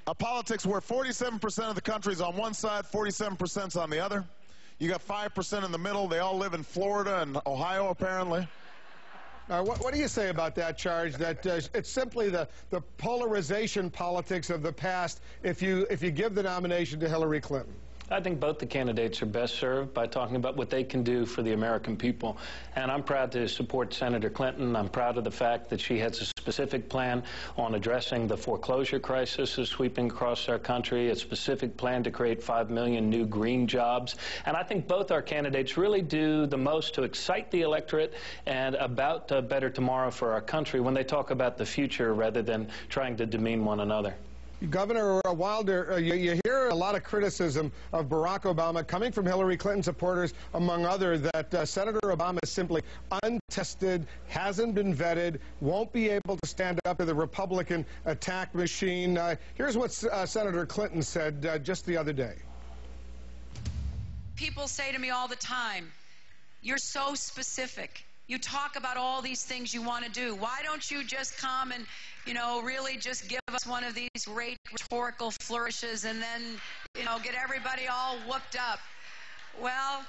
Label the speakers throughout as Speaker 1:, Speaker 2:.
Speaker 1: a politics where 47% of the country's on one side, 47%'s on the other. You got 5% in the middle. They all live in Florida and Ohio, apparently.
Speaker 2: What do you say about that charge, that it's simply the polarization politics of the past if you give the nomination to Hillary Clinton?
Speaker 3: I think both the candidates are best served by talking about what they can do for the American people. And I'm proud to support Senator Clinton. I'm proud of the fact that she has a specific plan on addressing the foreclosure crisis that's sweeping across our country, a specific plan to create 5 million new green jobs. And I think both our candidates really do the most to excite the electorate and about a better tomorrow for our country when they talk about the future rather than trying to demean one another.
Speaker 2: Governor Wilder, you hear a lot of criticism of Barack Obama coming from Hillary Clinton supporters, among others, that Senator Obama is simply untested, hasn't been vetted, won't be able to stand up to the Republican attack machine. Here's what Senator Clinton said just the other day.
Speaker 4: People say to me all the time, you're so specific. You talk about all these things you want to do. Why don't you just come and, you know, really just give us one of these great rhetorical flourishes and then, you know, get everybody all whooped up? Well,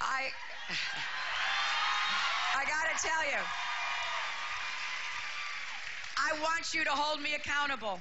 Speaker 4: I got to tell you, I want you to hold me accountable.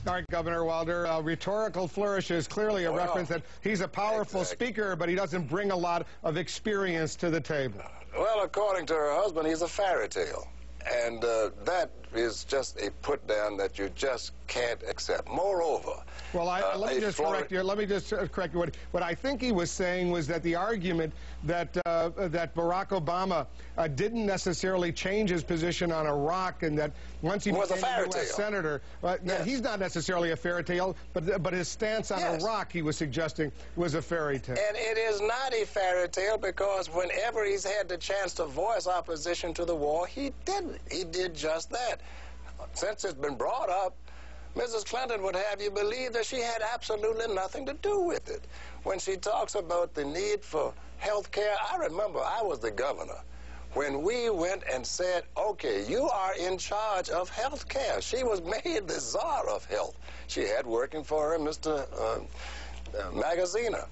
Speaker 2: All right, Governor Wilder, rhetorical flourishes, clearly a reference that he's a powerful speaker, but he doesn't bring a lot of experience to the table.
Speaker 5: Well, according to her husband, he's a fairy tale. And that is just a put-down that you just can't accept. Moreover...
Speaker 2: Well, let me just correct you. Let me just correct you. What I think he was saying was that the argument that that Barack Obama didn't necessarily change his position on Iraq, and that once he became a U.S. senator, he's not necessarily a fairy tale, but his stance on Iraq, he was suggesting, was a fairy tale.
Speaker 5: And it is not a fairy tale, because whenever he's had the chance to voice opposition to the war, he didn't. He did just that. Since it's been brought up, Mrs. Clinton would have you believe that she had absolutely nothing to do with it. When she talks about the need for health care, I remember I was the governor when we went and said, okay, you are in charge of health care. She was made the czar of health. She had working for her Mr. Magaziner.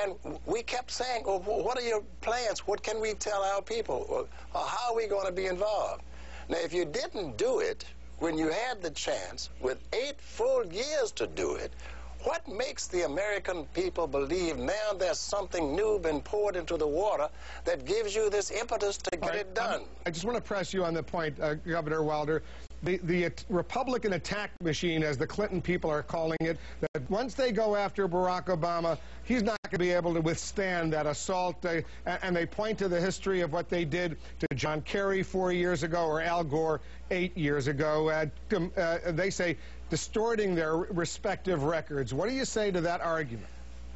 Speaker 5: And we kept saying, well, what are your plans? What can we tell our people? How are we going to be involved? Now, if you didn't do it when you had the chance, with 8 full years to do it, what makes the American people believe now there's something new been poured into the water that gives you this impetus to get it done?
Speaker 2: I just want to press you on the point, Governor Wilder. The Republican attack machine, as the Clinton people are calling it, that once they go after Barack Obama, he's not going to be able to withstand that assault. And they point to the history of what they did to John Kerry 4 years ago, or Al Gore 8 years ago. They say distorting their respective records. What do you say to that argument?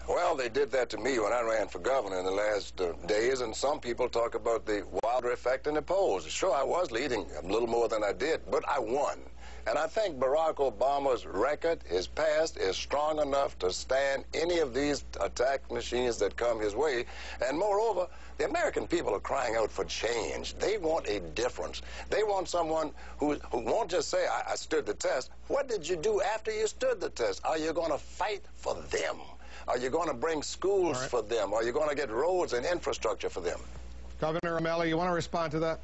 Speaker 5: Well, they did that to me when I ran for governor in the last days, and some people talk about the Wilder effect in the polls. Sure, I was leading a little more than I did, but I won. And I think Barack Obama's record, his past, is strong enough to stand any of these attack machines that come his way. And moreover, the American people are crying out for change. They want a difference. They want someone who won't just say, I stood the test. What did you do after you stood the test? Are you going to fight for them? Are you going to bring schools for them? Are you going to get roads and infrastructure for them?
Speaker 2: Governor O'Malley, you want to respond to that?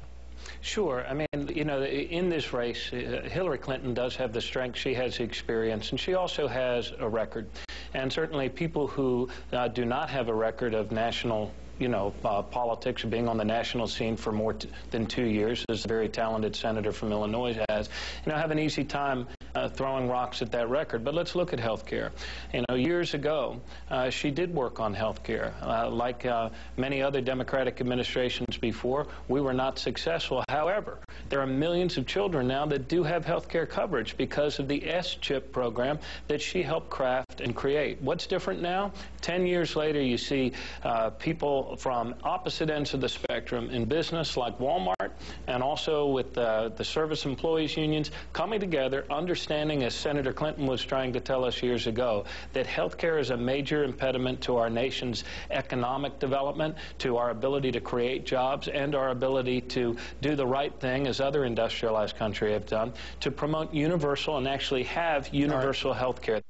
Speaker 3: Sure. I mean, you know, in this race, Hillary Clinton does have the strength. She has experience, and she also has a record. And certainly people who do not have a record of national politics, being on the national scene for more than 2 years, as the very talented senator from Illinois has, have an easy time throwing rocks at that record. But let's look at health care. Years ago, she did work on health care. Like many other Democratic administrations before, we were not successful. However, there are millions of children now that do have health care coverage because of the S-CHIP program that she helped craft and create. What's different now? 10 years later, you see people from opposite ends of the spectrum in business, like Walmart, and also with the service employees unions coming together, understanding, as Senator Clinton was trying to tell us years ago, that health care is a major impediment to our nation's economic development, to our ability to create jobs, and our ability to do the right thing, as other industrialized countries have done, to promote universal and actually have universal health care.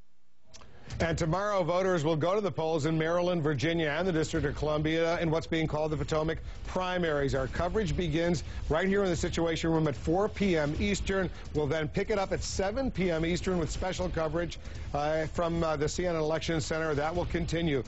Speaker 2: And tomorrow, voters will go to the polls in Maryland, Virginia, and the District of Columbia in what's being called the Potomac primaries. Our coverage begins right here in the Situation Room at 4 p.m. Eastern. We'll then pick it up at 7 p.m. Eastern with special coverage from the CNN Election Center. That will continue.